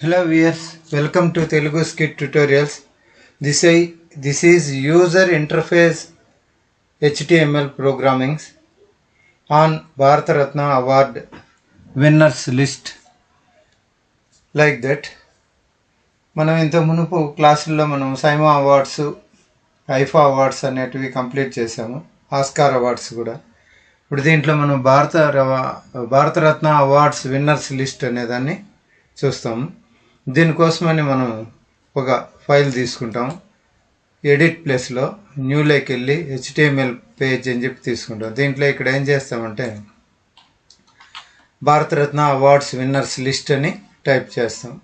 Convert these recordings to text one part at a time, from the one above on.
Hello viewers, welcome to Telugu Scit tutorials. This is user interface HTML programming on Bharatha Ratna award winners list. Like that, మనం ఇంత మునుపు క్లాసుల్లో మనం SIIMA awards, IIFA awards అనేటివి complete చేసాము. Oscar awards కూడా. ఇప్పుడు దీంట్లో మనం భారతరత్న అవార్డ్స్ విన్నర్స్ లిస్ట్ అనేదాన్ని చూస్తాము. దీనికోసమని మనం ఒక ఫైల్ తీసుకుంటాం. ఎడిట్ ప్లేస్లో న్యూలోకి వెళ్ళి హెచ్టిఎంఎల్ పేజ్ అని చెప్పి తీసుకుంటాం. దీంట్లో ఇక్కడ ఏం చేస్తామంటే భారతరత్న అవార్డ్స్ విన్నర్స్ లిస్ట్ అని టైప్ చేస్తాం.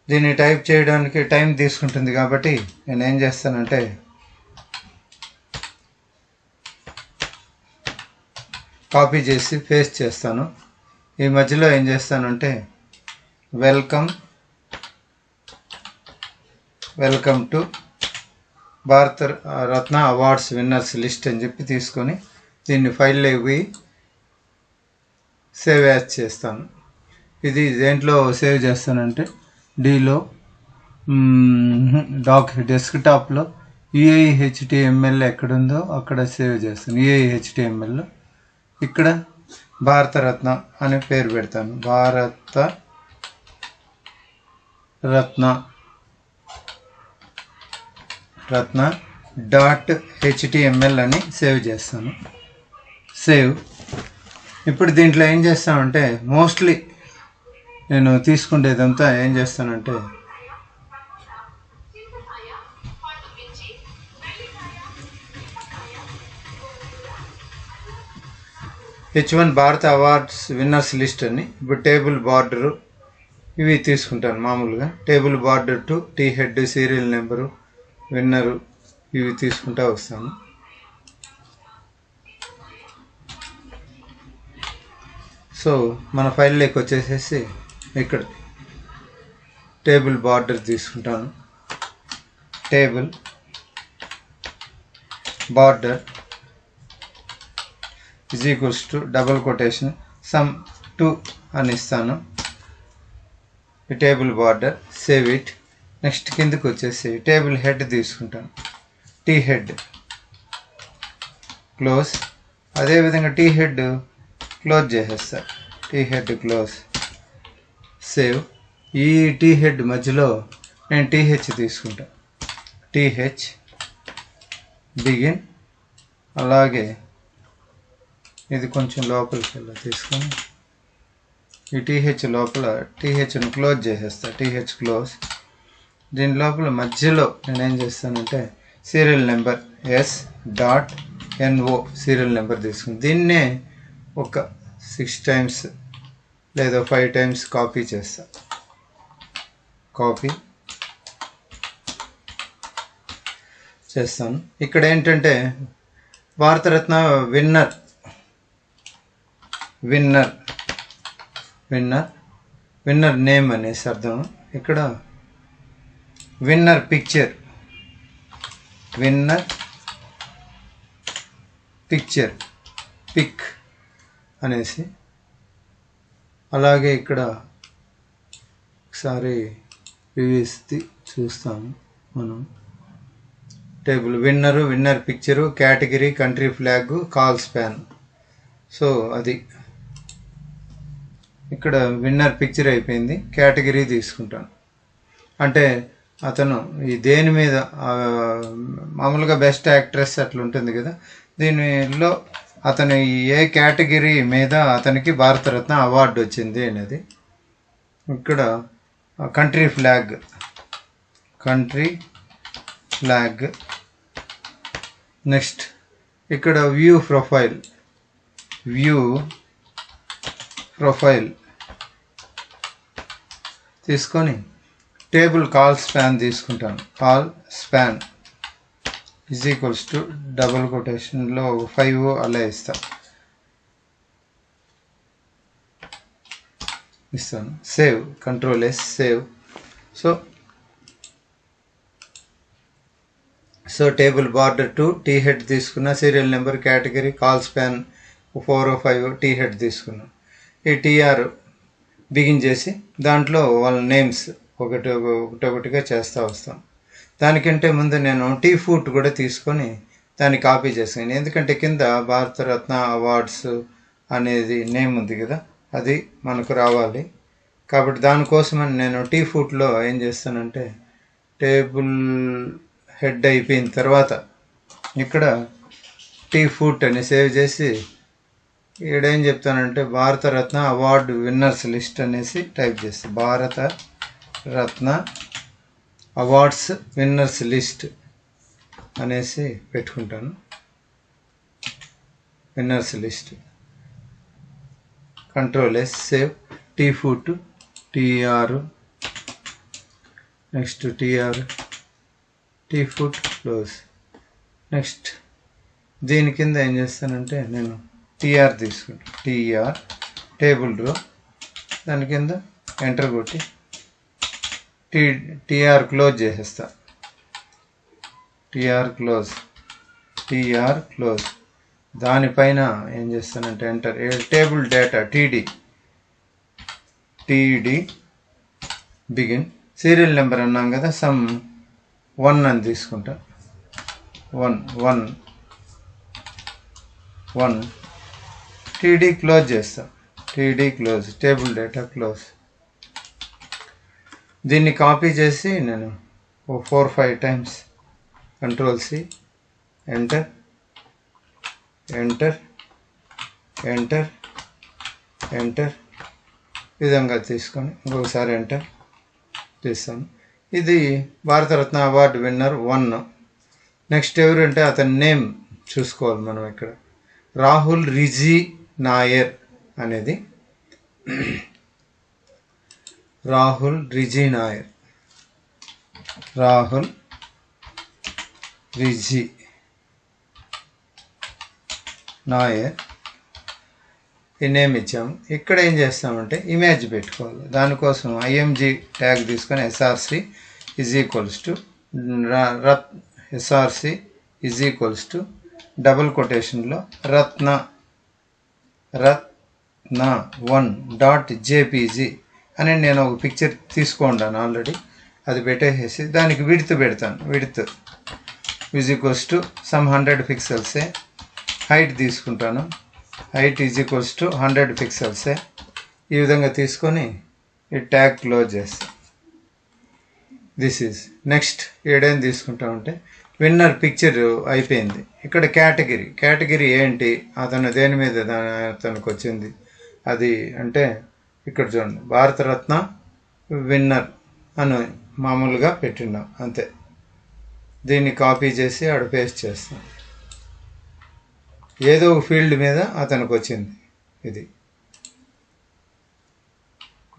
దీన్ని టైప్ చేయడానికి టైం తీసుకుంటుంది కాబట్టి నేను ఏం చేస్తానంటే కాపీ చేసి పేస్ట్ చేస్తాను. ఈ మధ్యలో ఏం చేస్తానంటే welcome to Bharat Ratna awards winners list అని చెప్పి తీసుకొని దీన్ని ఫైల్లో పోయి సేవ్ యాజ్ చేస్తాను. ఇది దేంట్లో సేవ్ చేస్తానంటే డీలో డెస్క్టాప్లో యూఐహెచ్టిఎంఎల్ ఎక్కడుందో అక్కడ సేవ్ చేస్తాను. యూఐహెచ్టిఎంఎల్లో ఇక్కడ భారతరత్న అనే పేరు పెడతాను. భారతరత్న .html అని సేవ్ చేస్తాను. సేవ్. ఇప్పుడు దీంట్లో ఏం చేస్తానంటే మోస్ట్లీ నేను తీసుకునేదంతా ఏం చేస్తానంటే H1 భారత అవార్డ్స్ విన్నర్స్ లిస్ట్ అని. ఇప్పుడు టేబుల్ బార్డరు ఇవి తీసుకుంటాను. మామూలుగా table border to T head, serial number, winner ఇవి తీసుకుంటా వస్తాను. సో మన ఫైల్లోకి వచ్చేసేసి ఇక్కడ టేబుల్ బార్డర్ తీసుకుంటాను. Table border is equals to double quotation some 2 అని ఇస్తాను. ఈ table border save it. Next కిందకి వచ్చేసి టేబుల్ హెడ్ తీసుకుంటాను. T head close. అదేవిధంగా టీ హెడ్ క్లోజ్ చేసేస్తా. T head close. సేవ్. ఈ టీ హెడ్ మధ్యలో నేను టీహెచ్ తీసుకుంటాను. TH begin. అలాగే ఇది కొంచెం లోపలికి వెళ్ళి తీసుకొని ఈ టీహెచ్ లోపల టీహెచ్ను క్లోజ్ చేసేస్తా. TH close. దీని లోపల మధ్యలో నేనేం చేస్తానంటే serial number S.NO serial number తీసుకుని దీన్నే ఒక 6 టైమ్స్ లేదా 5 టైమ్స్ కాపీ చేస్తా. కాపీ చేస్తాను. ఇక్కడ ఏంటంటే భారతరత్న విన్నర్ నేమ్ అనేసి అర్థం. ఇక్కడ విన్నర్ పిక్చర్ పిక్ అనేసి. అలాగే ఇక్కడ ఒకసారి వివిస్తి చూస్తాము మనం. Table winner picture, category, country flag, call span. So అది ఇక్కడ విన్నర్ పిక్చర్ అయిపోయింది. కేటగిరీ తీసుకుంటాను. అంటే అతను ఈ దేని మీద మామూలుగా బెస్ట్ యాక్ట్రెస్ అట్లా ఉంటుంది కదా, దీనిలో అతను ఏ కేటగిరీ మీద అతనికి భారతరత్న అవార్డు వచ్చింది అనేది. ఇక్కడ కంట్రీ ఫ్లాగ్ నెక్స్ట్ ఇక్కడ వ్యూ ప్రొఫైల్ తీసుకొని టేబుల్ కాల్ స్పాన్ తీసుకుంటాను. Col span is equals to double కొటేషన్లో 5 అలా ఇస్తాను. Save. Control S. Save. So table border to T head తీసుకున్న, serial number, category, col span 4 or 5 T head తీసుకున్నాం. ఈ TR begin చేసి దాంట్లో వాళ్ళ నేమ్స్ ఒకటొకటిగా చేస్తూ వస్తాం. దానికంటే ముందు నేను టీ ఫూట్ కూడా తీసుకొని దాన్ని కాపీ చేసాను. ఎందుకంటే కింద భారతరత్న అవార్డ్స్ అనేది నేమ్ ఉంది కదా, అది మనకు రావాలి. కాబట్టి దానికోసమని నేను టీ ఫూట్లో ఏం చేస్తానంటే టేబుల్ హెడ్ అయిపోయిన తర్వాత ఇక్కడ టీ ఫూట్ అని సేవ్ చేసి ఈడేం చెప్తానంటే భారతరత్న అవార్డు విన్నర్స్ లిస్ట్ అనేసి టైప్ చేస్తాను. భారతరత్న అవార్డ్స్ విన్నర్స్ లిస్ట్ అనేసి పెట్టుకుంటాను. Winners list control S save t foot tr next tr t foot close. Next దీని కింద ఏం చేస్తానంటే నేను టీఆర్ తీసుకుంటాను. టీఆర్ టేబుల్ రో, దాని కింద ఎంటర్ కొట్టి టీఆర్ క్లోజ్ చేసేస్తా. Tr close. దానిపైన ఏం చేస్తానంటే enter table data td begin serial number అన్నాం కదా, సమ్ 1 అని తీసుకుంటా. 1 టీడీ క్లోజ్ చేస్తా. Table data close. దీన్ని కాపీ చేసి నేను 4-5 టైమ్స్ కంట్రోల్ సి ఎంటర్ విధంగా తీసుకొని ఇంకొకసారి ఎంటర్ చేస్తాను. ఇది భారతరత్న అవార్డు విన్నర్ 1. నెక్స్ట్ ఎవరంటే అతని నేమ్ చూసుకోవాలి మనం. ఇక్కడ రాహుల్ రిజీ నాయర్ అనేది రాహుల్ రిజీ నాయర్ ఈ నేమ్ ఇచ్చాము. ఇక్కడ ఏం చేస్తామంటే ఇమేజ్ పెట్టుకోవాలి. దానికోసం ఐఎంజీ ట్యాగ్ తీసుకొని SRC is equals to double కొటేషన్లో రత్న 1.jpg అని నేను ఒక పిక్చర్ తీసుకుంటాను ఆల్రెడీ. అది పెట్టేసేసి దానికి విడ్త్ పెడతాను. Width is equals to some 100 పిక్సెల్సే. హైట్ తీసుకుంటాను. హైట్ ఈజ్ ఈక్వల్స్ టు 100 పిక్సెల్సే. ఈ విధంగా తీసుకొని ఈ ట్యాగ్ క్లోజ్ చేస్తాను. దిస్ ఈజ్ నెక్స్ట్ ఏడేం తీసుకుంటామంటే విన్నర్ పిక్చర్ అయిపోయింది. ఇక్కడ కేటగిరీ ఏంటి, అతను దేని మీద అతనికి వచ్చింది అది అంటే ఇక్కడ చూడండి భారతరత్న విన్నర్ అని మామూలుగా పెట్టినాం అంతే. దీన్ని కాపీ చేసి ఆడ పేస్ట్ చేస్తాం. ఏదో ఒక ఫీల్డ్ మీద అతనికి వచ్చింది. ఇది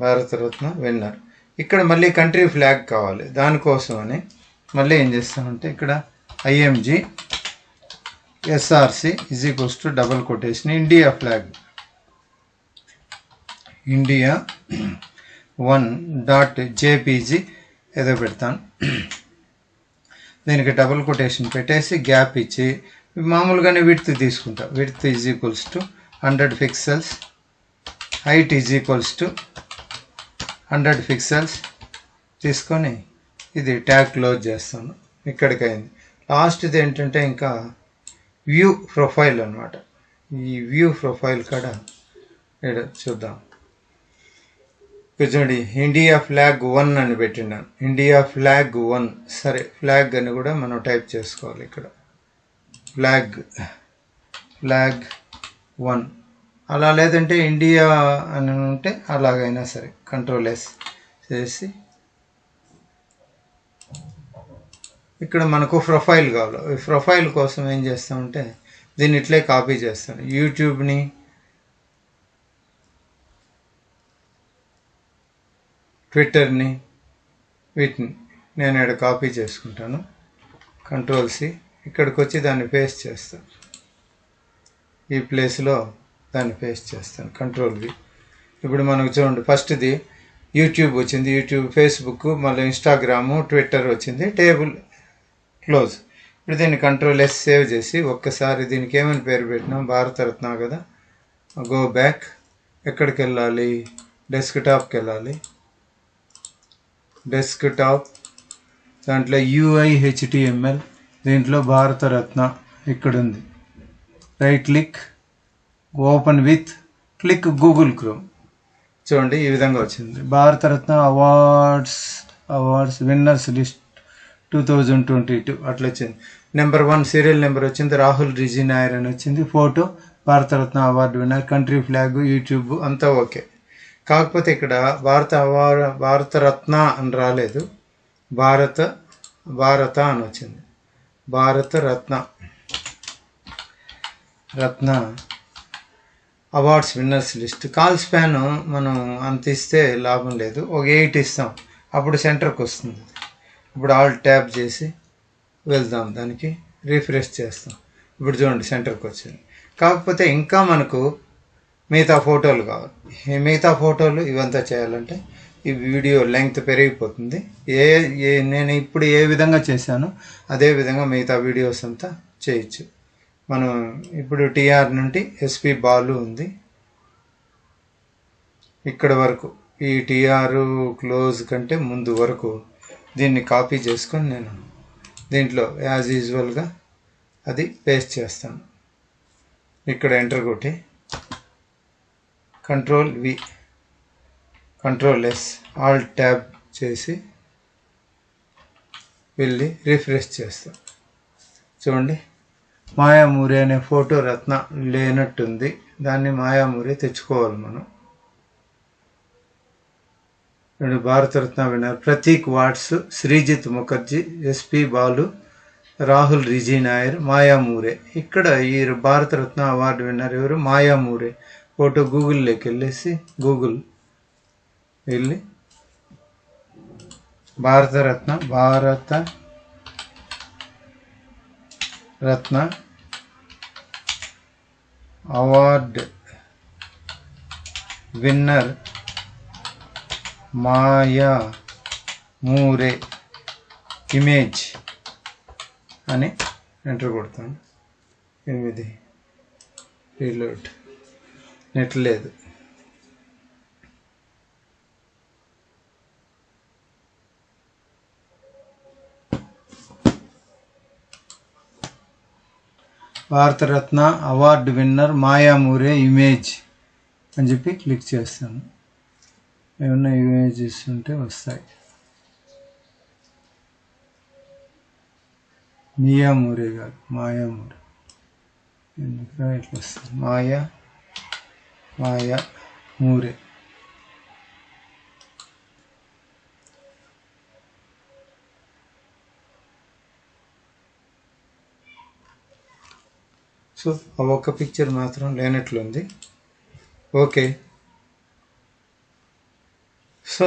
భారతరత్న విన్నర్. ఇక్కడ మళ్ళీ కంట్రీ ఫ్లాగ్ కావాలి. దానికోసమని మళ్ళీ ఏం చేస్తామంటే ఇక్కడ IMG SRC is equals to double quotation India flag India 1.jpg ఏదో పెడతాను. దీనికి డబుల్ కొటేషన్ పెట్టేసి గ్యాప్ ఇచ్చి మామూలుగానే విడ్త్ తీసుకుంటా. Width is equals to 100 pixels. Height is equals to 100 pixels తీసుకొని ఇది ట్యాగ్ క్లోజ్ చేస్తాను. ఇక్కడికి అయింది. లాస్ట్ది ఏంటంటే ఇంకా వ్యూ ప్రొఫైల్ అనమాట. ఈ వ్యూ ప్రొఫైల్ కాడ ఇక్కడ చూద్దాం. చూడండి ఇండియా ఫ్లాగ్ 1 అని పెట్టినాను. India flag 1. సరే ఫ్లాగ్ అని కూడా మనం టైప్ చేసుకోవాలి. ఇక్కడ ఫ్లాగ్ 1 అలా లేదంటే ఇండియా అని ఉంటే అలాగైనా సరే కంట్రోల్ ఎస్ చేసి ఇక్కడ మనకు ప్రొఫైల్ కావాలి. ఈ ప్రొఫైల్ కోసం ఏం చేస్తామంటే దీన్ని ఇట్లే కాపీ చేస్తాను. యూట్యూబ్ని ట్విట్టర్ని వీటిని నేను ఇక్కడ కాపీ చేసుకుంటాను. కంట్రోల్ సి ఇక్కడికి వచ్చి దాన్ని పేస్ట్ చేస్తాను. ఈ ప్లేస్లో దాన్ని పేస్ట్ చేస్తాను. Control V. ఇప్పుడు మనకు చూడండి ఫస్ట్ది యూట్యూబ్ వచ్చింది. యూట్యూబ్, ఫేస్బుక్, మళ్ళీ ఇన్స్టాగ్రాము, ట్విట్టర్ వచ్చింది. Table close. ఇప్పుడు దీన్ని కంట్రోల్ ఎస్ సేవ్ చేసి ఒక్కసారి దీనికి ఏమైనా పేరు పెట్టినాం భారతరత్న కదా. Go back. ఎక్కడికి వెళ్ళాలి? డెస్క్టాప్కి వెళ్ళాలి. డెస్క్టాప్ దాంట్లో UI/HTML, దీంట్లో భారతరత్న ఇక్కడ ఉంది. Right click, open with, click Google chrome. చూడండి ఈ విధంగా వచ్చింది. భారతరత్న అవార్డ్స్ విన్నర్స్ లిస్ట్ 2022 అట్లా వచ్చింది. నెంబర్ 1 సీరియల్ నెంబర్ వచ్చింది, రాహుల్ రిజీ నాయర్ అని వచ్చింది. Photo Bharat Ratna award winner, country flag, YouTube అంతా ఓకే. కాకపోతే ఇక్కడ భారతరత్న అని రాలేదు, భారత అని వచ్చింది. Bharat Ratna awards winners list. Call span మనం అంత ఇస్తే లాభం లేదు, ఒక 8 ఇస్తాం, అప్పుడు సెంటర్కి వస్తుంది. ఇప్పుడు ఆల్ ట్యాప్ చేసి వెళ్దాం, దానికి రిఫ్రెష్ చేస్తాం. ఇప్పుడు చూడండి సెంటర్కి వచ్చింది. కాకపోతే ఇంకా మనకు మిగతా ఫోటోలు కావాలి. ఈ మిగతా ఫోటోలు ఇవంతా చేయాలంటే ఈ వీడియో లెంగ్త్ పెరిగిపోతుంది. నేను ఇప్పుడు ఏ విధంగా చేశానో అదే విధంగా మిగతా వీడియోస్ అంతా చేయొచ్చు. మనం ఇప్పుడు టిఆర్ నుండి ఎస్పి బాలు ఉంది ఇక్కడ వరకు, ఈ టిఆర్ క్లోజ్ కంటే ముందు వరకు దీన్ని కాపీ చేసుకొని నేను దీంట్లో యాజ్ యూజువల్గా అది పేస్ట్ చేస్తాను. ఇక్కడ ఎంటర్ కొట్టి Ctrl+V, Ctrl+S, ఆల్ట్ ట్యాబ్ చేసి వెళ్ళి రిఫ్రెష్ చేస్తాం. చూడండి మాయామూరి అనే ఫోటో రత్న లేనట్టుంది, దాన్ని మాయామూరి తెచ్చుకోవాలి మనం. భారతరత్న విన్నర్ ప్రతీక్ వాట్స్, శ్రీజిత్ ముఖర్జీ, ఎస్పి బాలు, రాహుల్ రిజీ నాయర్, మాయామూరే. ఇక్కడ ఈ భారతరత్న అవార్డు విన్నర్ ఎవరు? మాయామూరే. ఫోటో గూగుల్లోకి వెళ్ళి భారతరత్న అవార్డ్ విన్నర్ మాయామూరే ఇమేజ్ అని ఎంటర్ కొడతాను. 8 రీలోడ్, నెట్ లేదు. భారతరత్న అవార్డు విన్నర్ మాయామూరే ఇమేజ్ అని చెప్పి క్లిక్ చేస్తాను. ఏమన్నా ఇమేజెస్ ఉంటే వస్తాయి. మియామూరే కాదు, మాయామూరే. ఎందుకు ఇట్లా వస్తుంది? మాయామూరే. సో ఆ ఒక్క పిక్చర్ మాత్రం లేనట్లుంది. ఓకే, సో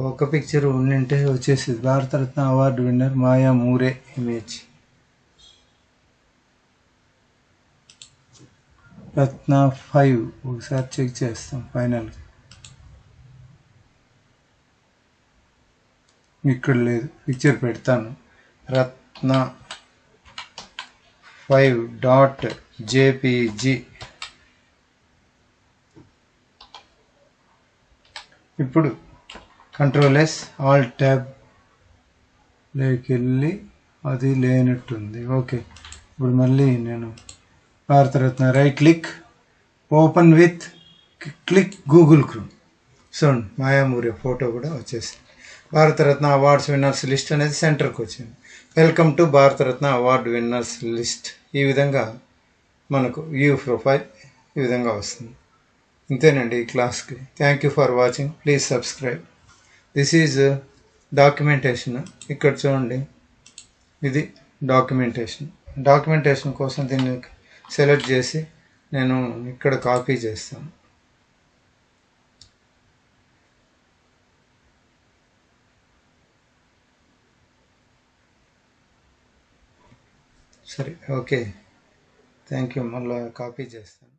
ఒక పిక్చర్ ఉండింటే వచ్చేసింది. Bharat Ratna award winner మాయామూరే image. రత్న 5 ఒకసారి చెక్ చేస్తాం. ఫైనల్ ఇక్కడ లేదు, పిక్చర్ పెడతాను. రత్న 5.jpg. ఇప్పుడు Ctrl+S, ఆల్ట్ ట్యాబ్ లేకి వెళ్ళి అది లేనట్టుంది. ఓకే, ఇప్పుడు మళ్ళీ నేను Bharat Ratna right click, open with, click Google chrome. చూడండి మాయామూరి ఫోటో కూడా వచ్చేసింది. భారతరత్న అవార్డ్స్ విన్నర్స్ లిస్ట్ అనేది సెంటర్కి వచ్చింది. Welcome to Bharat Ratna award winners list. ఈ విధంగా మనకు వ్యూ ప్రొఫైల్ ఈ విధంగా వస్తుంది. ఇంతేనండి ఈ క్లాస్కి. Thank you for watching. Please subscribe. This is documentation. ఇక్కడ చూడండి, ఇది డాక్యుమెంటేషన్ కోసం దీన్ని సెలెక్ట్ చేసి నేను ఇక్కడ కాపీ చేస్తాను. సరే, ఓకే, థ్యాంక్ యూ. మళ్ళీ కాపీ చేస్తాను.